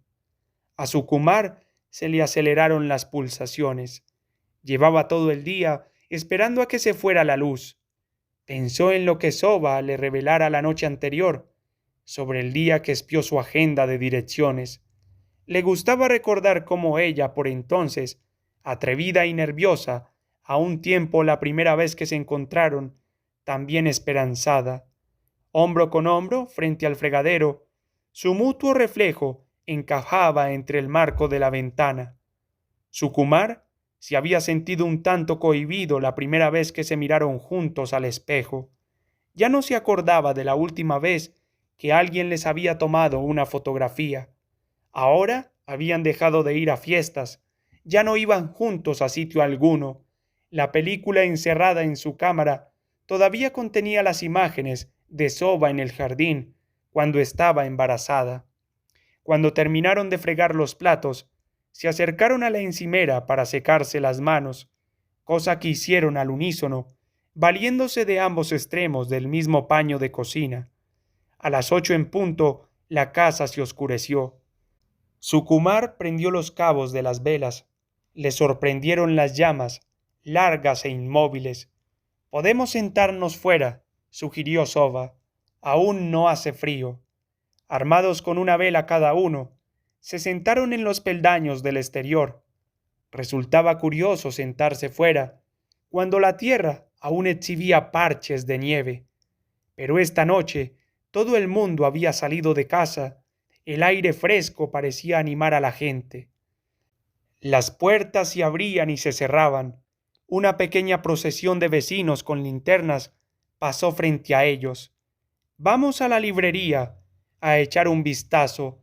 A Sukumar se le aceleraron las pulsaciones. Llevaba todo el día esperando a que se fuera la luz. Pensó en lo que Soba le revelara la noche anterior, sobre el día que espió su agenda de direcciones. Le gustaba recordar cómo ella, por entonces, atrevida y nerviosa, a un tiempo la primera vez que se encontraron, también esperanzada, hombro con hombro frente al fregadero, su mutuo reflejo encajaba entre el marco de la ventana. Sukumar se había sentido un tanto cohibido la primera vez que se miraron juntos al espejo. Ya no se acordaba de la última vez que alguien les había tomado una fotografía. Ahora habían dejado de ir a fiestas, ya no iban juntos a sitio alguno. La película encerrada en su cámara todavía contenía las imágenes de Soba en el jardín cuando estaba embarazada. Cuando terminaron de fregar los platos, se acercaron a la encimera para secarse las manos, cosa que hicieron al unísono, valiéndose de ambos extremos del mismo paño de cocina. A las 8 en punto, la casa se oscureció. Sukumar prendió los cabos de las velas. Le sorprendieron las llamas, largas e inmóviles. Podemos sentarnos fuera, sugirió Soba. Aún no hace frío. Armados con una vela cada uno, se sentaron en los peldaños del exterior. Resultaba curioso sentarse fuera, cuando la tierra aún exhibía parches de nieve. Pero esta noche todo el mundo había salido de casa. El aire fresco parecía animar a la gente. Las puertas se abrían y se cerraban. Una pequeña procesión de vecinos con linternas pasó frente a ellos. Vamos a la librería a echar un vistazo,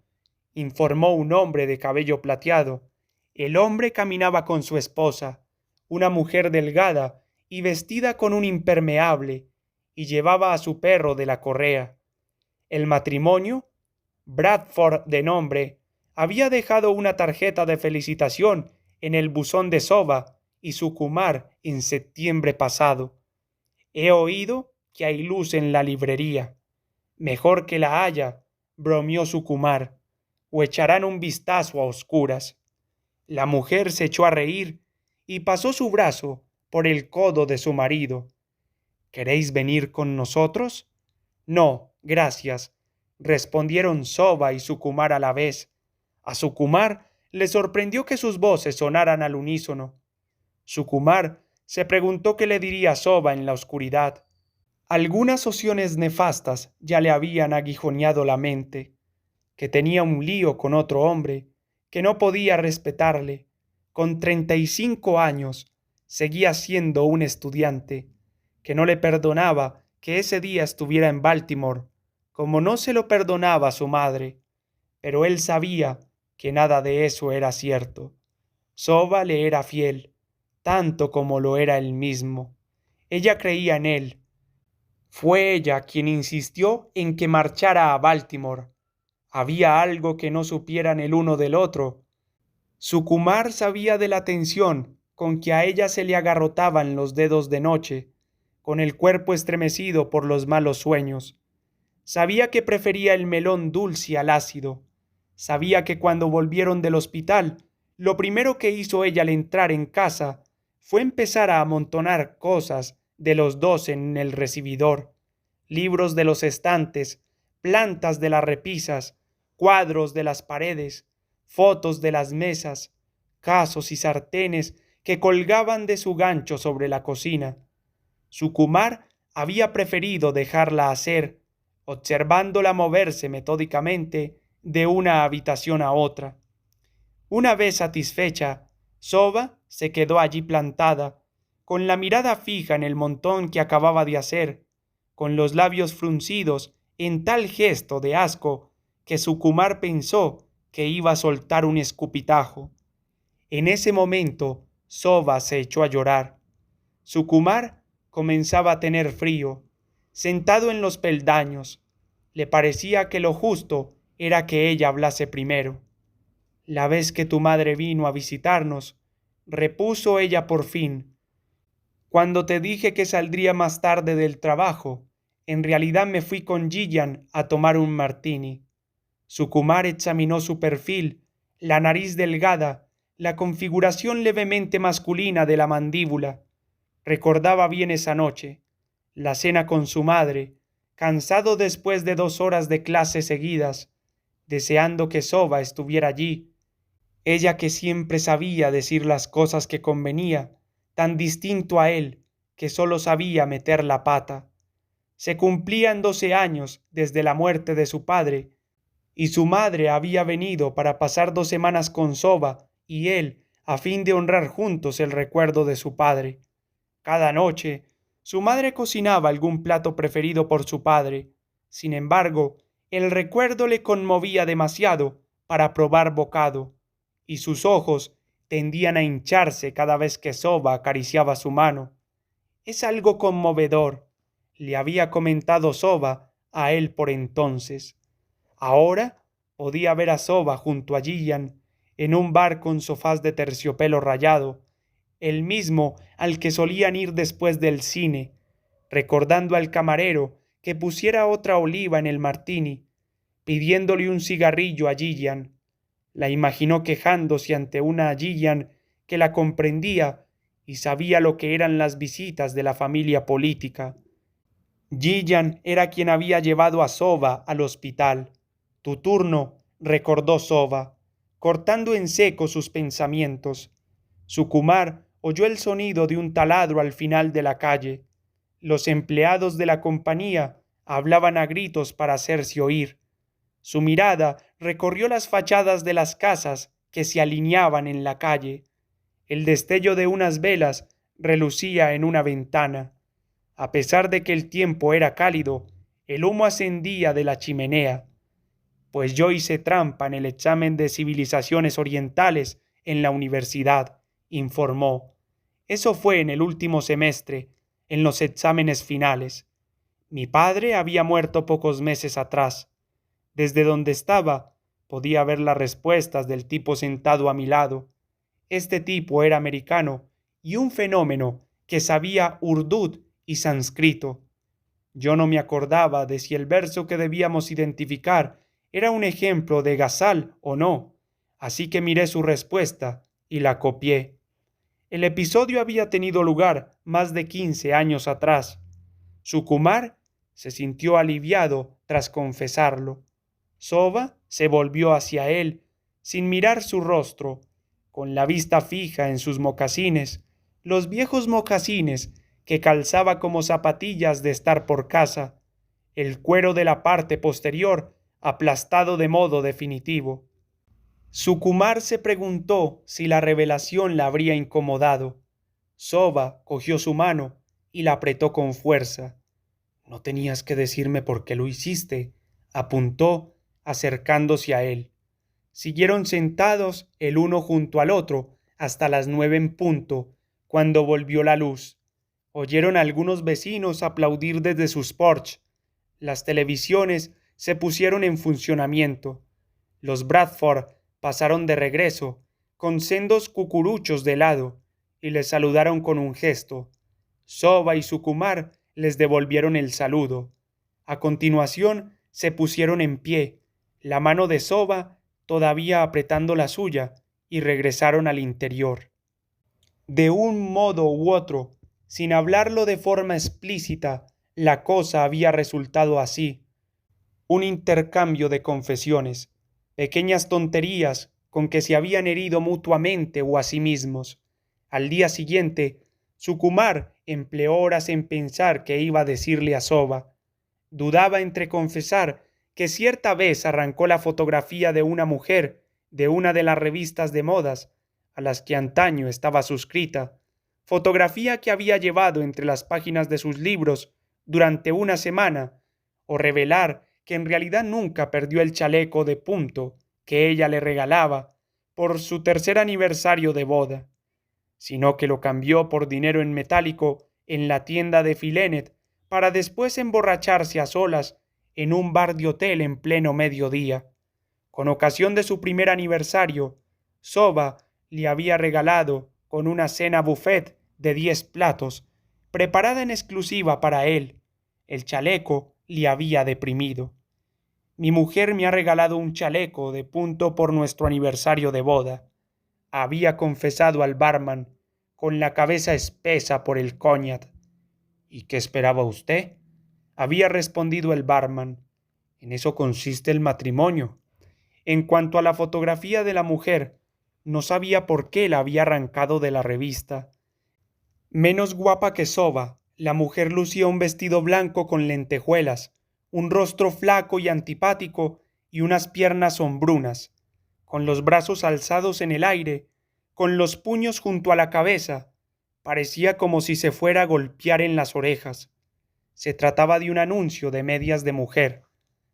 informó un hombre de cabello plateado. El hombre caminaba con su esposa, una mujer delgada y vestida con un impermeable, y llevaba a su perro de la correa. El matrimonio, Bradford de nombre, había dejado una tarjeta de felicitación en el buzón de Soba y Sukumar en septiembre pasado. He oído que hay luz en la librería. Mejor que la haya, bromeó Sukumar, o echarán un vistazo a oscuras. La mujer se echó a reír y pasó su brazo por el codo de su marido. ¿Queréis venir con nosotros? No, Gracias, respondieron Soba y Sukumar a la vez. A Sukumar le sorprendió que sus voces sonaran al unísono. Sukumar se preguntó qué le diría Soba en la oscuridad. Algunas opciones nefastas ya le habían aguijoneado la mente, que tenía un lío con otro hombre, que no podía respetarle. Con 35 años seguía siendo un estudiante, que no le perdonaba que ese día estuviera en Baltimore, como no se lo perdonaba a su madre, pero él sabía que nada de eso era cierto. Soba le era fiel, tanto como lo era él mismo. Ella creía en él. Fue ella quien insistió en que marchara a Baltimore. Había algo que no supieran el uno del otro. Sukumar sabía de la tensión con que a ella se le agarrotaban los dedos de noche, con el cuerpo estremecido por los malos sueños. Sabía que prefería el melón dulce al ácido. Sabía que cuando volvieron del hospital, lo primero que hizo ella al entrar en casa fue empezar a amontonar cosas de los dos en el recibidor, libros de los estantes, plantas de las repisas, cuadros de las paredes, fotos de las mesas, casos y sartenes que colgaban de su gancho sobre la cocina. Sukumar había preferido dejarla hacer, observándola moverse metódicamente de una habitación a otra. Una vez satisfecha, Soba se quedó allí plantada, con la mirada fija en el montón que acababa de hacer, con los labios fruncidos en tal gesto de asco que Sukumar pensó que iba a soltar un escupitajo. En ese momento, Soba se echó a llorar. Sukumar comenzaba a tener frío, sentado en los peldaños. Le parecía que lo justo era que ella hablase primero. La vez que tu madre vino a visitarnos, repuso ella por fin, cuando te dije que saldría más tarde del trabajo, en realidad me fui con Gillian a tomar un martini. Sukumar examinó su perfil, la nariz delgada, la configuración levemente masculina de la mandíbula. Recordaba bien esa noche, la cena con su madre, cansado después de 2 horas de clase seguidas, deseando que Soba estuviera allí, ella que siempre sabía decir las cosas que convenía, tan distinto a él, que sólo sabía meter la pata. Se cumplían 12 años desde la muerte de su padre, y su madre había venido para pasar 2 semanas con Soba y él, a fin de honrar juntos el recuerdo de su padre. Cada noche, su madre cocinaba algún plato preferido por su padre. Sin embargo, el recuerdo le conmovía demasiado para probar bocado, y sus ojos tendían a hincharse cada vez que Soba acariciaba su mano. Es algo conmovedor, le había comentado Soba a él por entonces. Ahora podía ver a Soba junto a Gillian en un bar con sofás de terciopelo rayado, el mismo al que solían ir después del cine, recordando al camarero que pusiera otra oliva en el martini, pidiéndole un cigarrillo a Gillian. La imaginó quejándose ante una Gillian que la comprendía y sabía lo que eran las visitas de la familia política. Gillian era quien había llevado a Soba al hospital. Tu turno, recordó Soba, cortando en seco sus pensamientos. Sukumar oyó el sonido de un taladro al final de la calle. Los empleados de la compañía hablaban a gritos para hacerse oír. Su mirada recorrió las fachadas de las casas que se alineaban en la calle. El destello de unas velas relucía en una ventana. A pesar de que el tiempo era cálido, el humo ascendía de la chimenea. Pues yo hice trampa en el examen de civilizaciones orientales en la universidad, informó. Eso fue en el último semestre, en los exámenes finales. Mi padre había muerto pocos meses atrás. Desde donde estaba, podía ver las respuestas del tipo sentado a mi lado. Este tipo era americano y un fenómeno que sabía urdú y sánscrito. Yo no me acordaba de si el verso que debíamos identificar era un ejemplo de Ghazal o no, así que miré su respuesta y la copié. El episodio había tenido lugar más de 15 años atrás. Sukumar se sintió aliviado tras confesarlo. Soba se volvió hacia él, sin mirar su rostro, con la vista fija en sus mocasines, los viejos mocasines que calzaba como zapatillas de estar por casa, el cuero de la parte posterior aplastado de modo definitivo. Sukumar se preguntó si la revelación la habría incomodado. Soba cogió su mano y la apretó con fuerza. No tenías que decirme por qué lo hiciste, apuntó, acercándose a él. Siguieron sentados el uno junto al otro hasta las 9 en punto, cuando volvió la luz. Oyeron a algunos vecinos aplaudir desde sus porches. Las televisiones se pusieron en funcionamiento. Los Bradford pasaron de regreso, con sendos cucuruchos de helado, y les saludaron con un gesto. Soba y Sukumar les devolvieron el saludo. A continuación se pusieron en pie, la mano de Soba todavía apretando la suya, y regresaron al interior. De un modo u otro, sin hablarlo de forma explícita, la cosa había resultado así. Un intercambio de confesiones, pequeñas tonterías con que se habían herido mutuamente o a sí mismos. Al día siguiente, Sukumar empleó horas en pensar qué iba a decirle a Soba. Dudaba entre confesar que cierta vez arrancó la fotografía de una mujer de una de las revistas de modas a las que antaño estaba suscrita, fotografía que había llevado entre las páginas de sus libros durante una semana, o revelar que en realidad nunca perdió el chaleco de punto que ella le regalaba por su tercer aniversario de boda, sino que lo cambió por dinero en metálico en la tienda de Filenet para después emborracharse a solas en un bar de hotel en pleno mediodía. Con ocasión de su primer aniversario, Soba le había regalado con una cena buffet de 10 platos, preparada en exclusiva para él. El chaleco le había deprimido. Mi mujer me ha regalado un chaleco de punto por nuestro aniversario de boda, había confesado al barman, con la cabeza espesa por el cognac. ¿Y qué esperaba usted? Había respondido el barman. En eso consiste el matrimonio. En cuanto a la fotografía de la mujer, no sabía por qué la había arrancado de la revista. Menos guapa que Soba, la mujer lucía un vestido blanco con lentejuelas, un rostro flaco y antipático y unas piernas hombrunas, con los brazos alzados en el aire, con los puños junto a la cabeza. Parecía como si se fuera a golpear en las orejas. Se trataba de un anuncio de medias de mujer.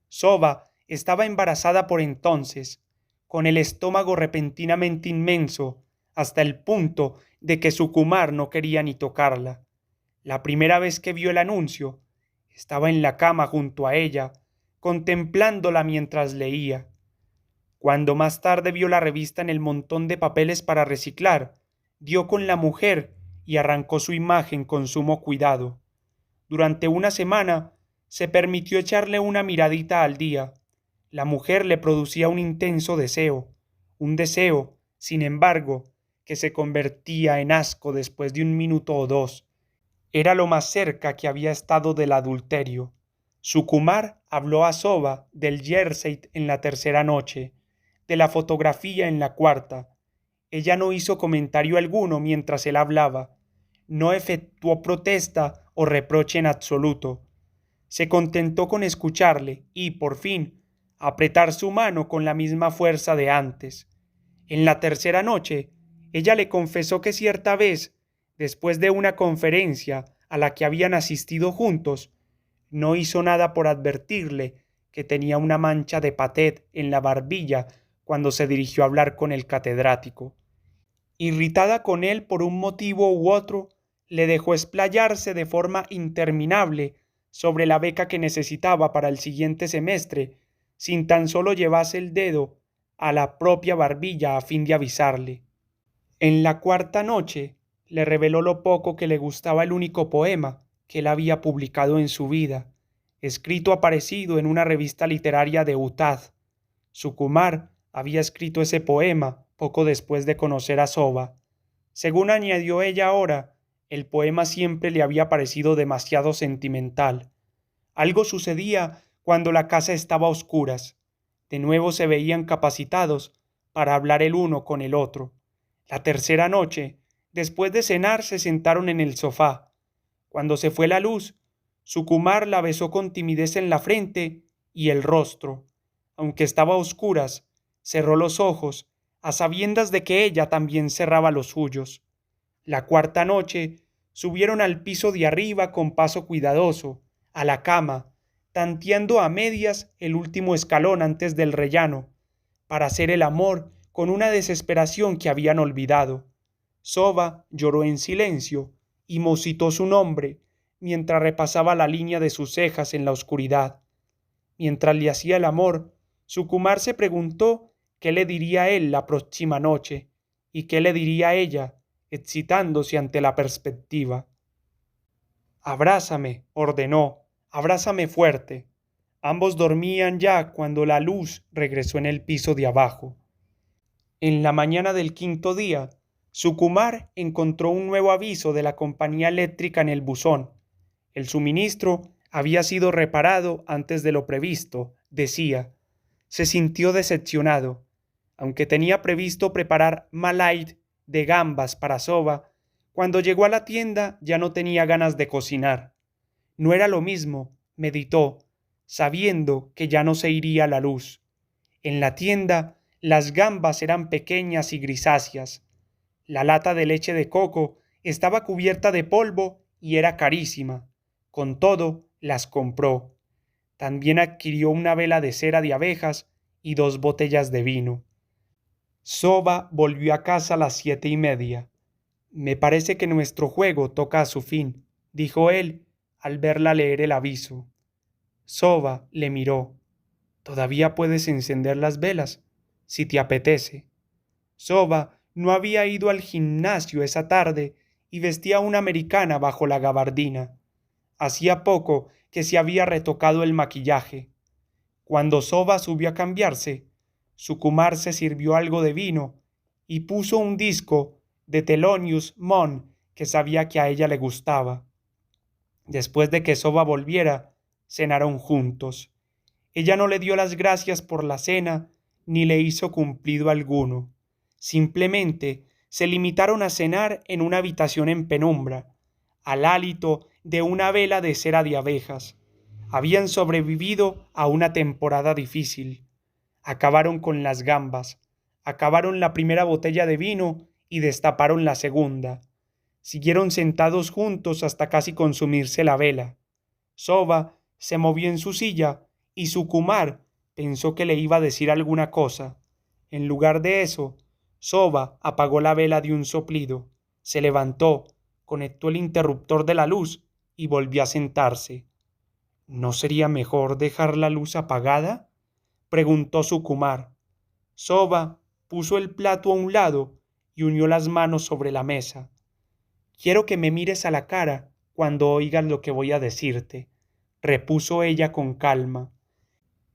Soba estaba embarazada por entonces, con el estómago repentinamente inmenso, hasta el punto de que Sukumar no quería ni tocarla. La primera vez que vio el anuncio, estaba en la cama junto a ella, contemplándola mientras leía. Cuando más tarde vio la revista en el montón de papeles para reciclar, dio con la mujer y arrancó su imagen con sumo cuidado. Durante una semana se permitió echarle una miradita al día. La mujer le producía un intenso deseo, un deseo, sin embargo, que se convertía en asco después de un minuto o dos. Era lo más cerca que había estado del adulterio. Sukumar habló a Soba del jersey en la tercera noche, de la fotografía en la cuarta. Ella no hizo comentario alguno mientras él hablaba. No efectuó protesta o reproche en absoluto. Se contentó con escucharle y, por fin, apretar su mano con la misma fuerza de antes. En la tercera noche, ella le confesó que cierta vez, después de una conferencia a la que habían asistido juntos, no hizo nada por advertirle que tenía una mancha de paté en la barbilla cuando se dirigió a hablar con el catedrático. Irritada con él por un motivo u otro, le dejó explayarse de forma interminable sobre la beca que necesitaba para el siguiente semestre, sin tan solo llevarse el dedo a la propia barbilla a fin de avisarle. En la cuarta noche le reveló lo poco que le gustaba el único poema que él había publicado en su vida, escrito aparecido en una revista literaria de Utah. Sukumar había escrito ese poema poco después de conocer a Soba. Según añadió ella ahora, el poema siempre le había parecido demasiado sentimental. Algo sucedía cuando la casa estaba a oscuras. De nuevo se veían capacitados para hablar el uno con el otro. La tercera noche, después de cenar, se sentaron en el sofá. Cuando se fue la luz, Sukumar la besó con timidez en la frente y el rostro. Aunque estaba a oscuras, cerró los ojos, a sabiendas de que ella también cerraba los suyos. La cuarta noche, subieron al piso de arriba con paso cuidadoso, a la cama, tanteando a medias el último escalón antes del rellano, para hacer el amor con una desesperación que habían olvidado. Soba lloró en silencio y musitó su nombre mientras repasaba la línea de sus cejas en la oscuridad. Mientras le hacía el amor, Sukumar se preguntó qué le diría él la próxima noche y qué le diría ella, excitándose ante la perspectiva. Abrázame, ordenó, abrázame fuerte. Ambos dormían ya cuando la luz regresó en el piso de abajo. En la mañana del quinto día, Sukumar encontró un nuevo aviso de la compañía eléctrica en el buzón. El suministro había sido reparado antes de lo previsto, decía. Se sintió decepcionado. Aunque tenía previsto preparar malait de gambas para Soba, cuando llegó a la tienda ya no tenía ganas de cocinar. No era lo mismo, meditó, sabiendo que ya no se iría la luz. En la tienda las gambas eran pequeñas y grisáceas. La lata de leche de coco estaba cubierta de polvo y era carísima. Con todo, las compró. También adquirió una vela de cera de abejas y 2 botellas de vino. Soba volvió a casa a las 7:30. Me parece que nuestro juego toca a su fin, dijo él al verla leer el aviso. Soba le miró. Todavía puedes encender las velas, si te apetece. Soba no había ido al gimnasio esa tarde y vestía una americana bajo la gabardina. Hacía poco que se había retocado el maquillaje. Cuando Soba subió a cambiarse, Sukumar se sirvió algo de vino y puso un disco de Thelonious Monk que sabía que a ella le gustaba. Después de que Soba volviera, cenaron juntos. Ella no le dio las gracias por la cena ni le hizo cumplido alguno. Simplemente se limitaron a cenar en una habitación en penumbra, al hálito de una vela de cera de abejas. Habían sobrevivido a una temporada difícil. Acabaron con las gambas, acabaron la primera botella de vino y destaparon la segunda. Siguieron sentados juntos hasta casi consumirse la vela. Soba se movió en su silla y Sukumar pensó que le iba a decir alguna cosa. En lugar de eso, Soba apagó la vela de un soplido, se levantó, conectó el interruptor de la luz y volvió a sentarse. ¿No sería mejor dejar la luz apagada?, preguntó Sukumar. Soba puso el plato a un lado y unió las manos sobre la mesa. Quiero que me mires a la cara cuando oigas lo que voy a decirte, repuso ella con calma.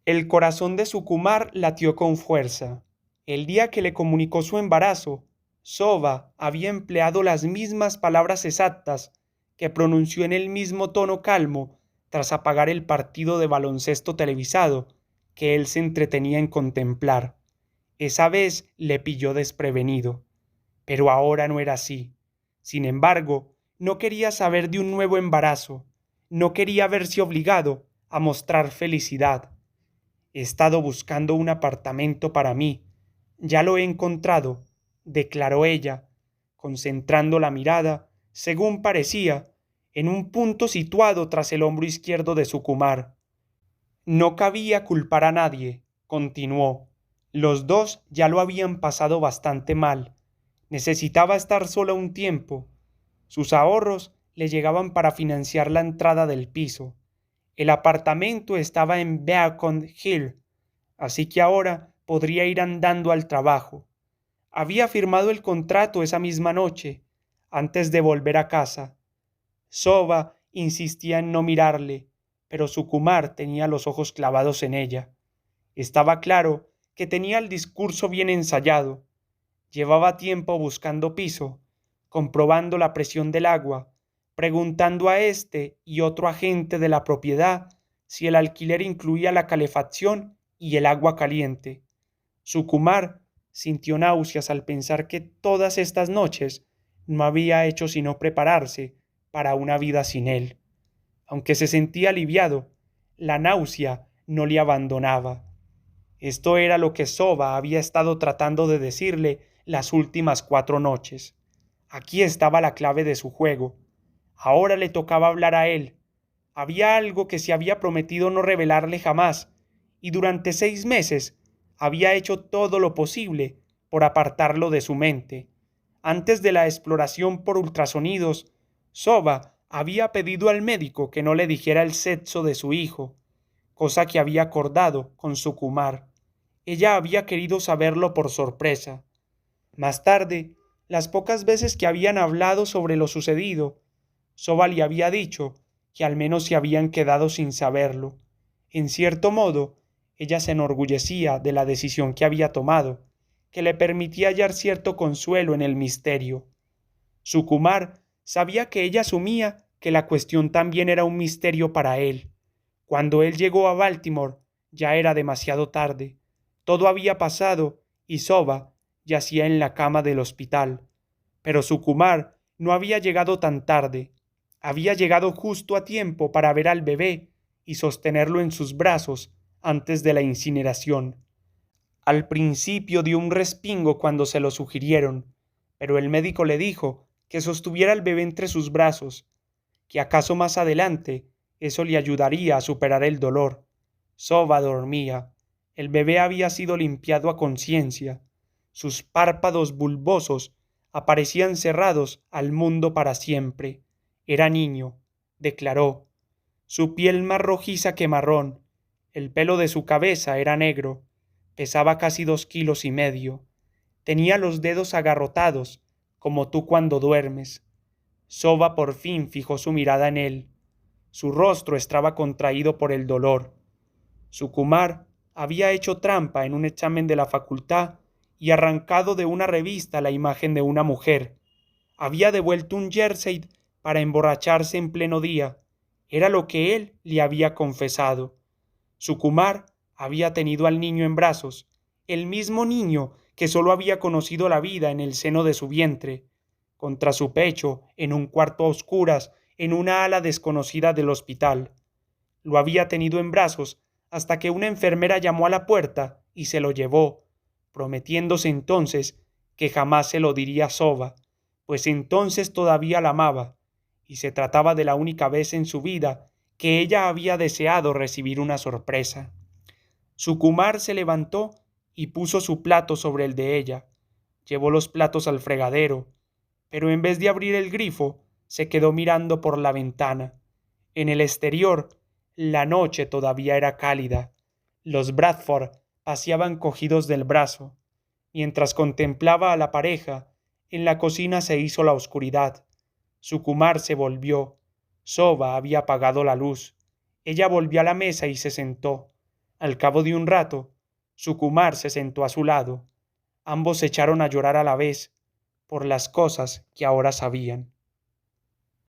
El corazón de Sukumar latió con fuerza. El día que le comunicó su embarazo, Soba había empleado las mismas palabras exactas que pronunció en el mismo tono calmo tras apagar el partido de baloncesto televisado que él se entretenía en contemplar. Esa vez le pilló desprevenido. Pero ahora no era así. Sin embargo, no quería saber de un nuevo embarazo. No quería verse obligado a mostrar felicidad. He estado buscando un apartamento para mí. Ya lo he encontrado, declaró ella, concentrando la mirada, según parecía, en un punto situado tras el hombro izquierdo de Sukumar. No cabía culpar a nadie, continuó. Los dos ya lo habían pasado bastante mal. Necesitaba estar sola un tiempo. Sus ahorros le llegaban para financiar la entrada del piso. El apartamento estaba en Beacon Hill, así que ahora podría ir andando al trabajo. Había firmado el contrato esa misma noche, antes de volver a casa. Soba insistía en no mirarle, pero Sukumar tenía los ojos clavados en ella. Estaba claro que tenía el discurso bien ensayado. Llevaba tiempo buscando piso, comprobando la presión del agua, preguntando a este y otro agente de la propiedad si el alquiler incluía la calefacción y el agua caliente. Sukumar sintió náuseas al pensar que todas estas noches no había hecho sino prepararse para una vida sin él. Aunque se sentía aliviado, la náusea no le abandonaba. Esto era lo que Soba había estado tratando de decirle las últimas 4 noches. Aquí estaba la clave de su juego. Ahora le tocaba hablar a él. Había algo que se había prometido no revelarle jamás, y durante 6 meses había hecho todo lo posible por apartarlo de su mente. Antes de la exploración por ultrasonidos, Soba había pedido al médico que no le dijera el sexo de su hijo, cosa que había acordado con Sukumar. Ella había querido saberlo por sorpresa. Más tarde, las pocas veces que habían hablado sobre lo sucedido, Soba le había dicho que al menos se habían quedado sin saberlo. En cierto modo, ella se enorgullecía de la decisión que había tomado, que le permitía hallar cierto consuelo en el misterio. Sukumar sabía que ella asumía que la cuestión también era un misterio para él. Cuando él llegó a Baltimore, ya era demasiado tarde. Todo había pasado y Soba yacía en la cama del hospital. Pero Sukumar no había llegado tan tarde. Había llegado justo a tiempo para ver al bebé y sostenerlo en sus brazos antes de la incineración. Al principio dio un respingo cuando se lo sugirieron, pero el médico le dijo que sostuviera al bebé entre sus brazos, que acaso más adelante eso le ayudaría a superar el dolor. Soba dormía. El bebé había sido limpiado a conciencia. Sus párpados bulbosos aparecían cerrados al mundo para siempre. Era niño, declaró. Su piel más rojiza que marrón. El pelo de su cabeza era negro. Pesaba casi 2,5 kilos. Tenía los dedos agarrotados, como tú cuando duermes. Soba por fin fijó su mirada en él. Su rostro estaba contraído por el dolor. Sukumar había hecho trampa en un examen de la facultad y arrancado de una revista la imagen de una mujer. Había devuelto un jersey para emborracharse en pleno día. Era lo que él le había confesado. Sukumar había tenido al niño en brazos, el mismo niño que solo había conocido la vida en el seno de su vientre, contra su pecho, en un cuarto a oscuras, en una ala desconocida del hospital. Lo había tenido en brazos hasta que una enfermera llamó a la puerta y se lo llevó, prometiéndose entonces que jamás se lo diría a Soba, pues entonces todavía la amaba, y se trataba de la única vez en su vida que ella había deseado recibir una sorpresa. Sukumar se levantó y puso su plato sobre el de ella. Llevó los platos al fregadero, pero en vez de abrir el grifo, se quedó mirando por la ventana. En el exterior, la noche todavía era cálida. Los Bradford paseaban cogidos del brazo. Mientras contemplaba a la pareja, en la cocina se hizo la oscuridad. Sukumar se volvió. Soba había apagado la luz. Ella volvió a la mesa y se sentó. Al cabo de un rato, Sukumar se sentó a su lado. Ambos se echaron a llorar a la vez, por las cosas que ahora sabían.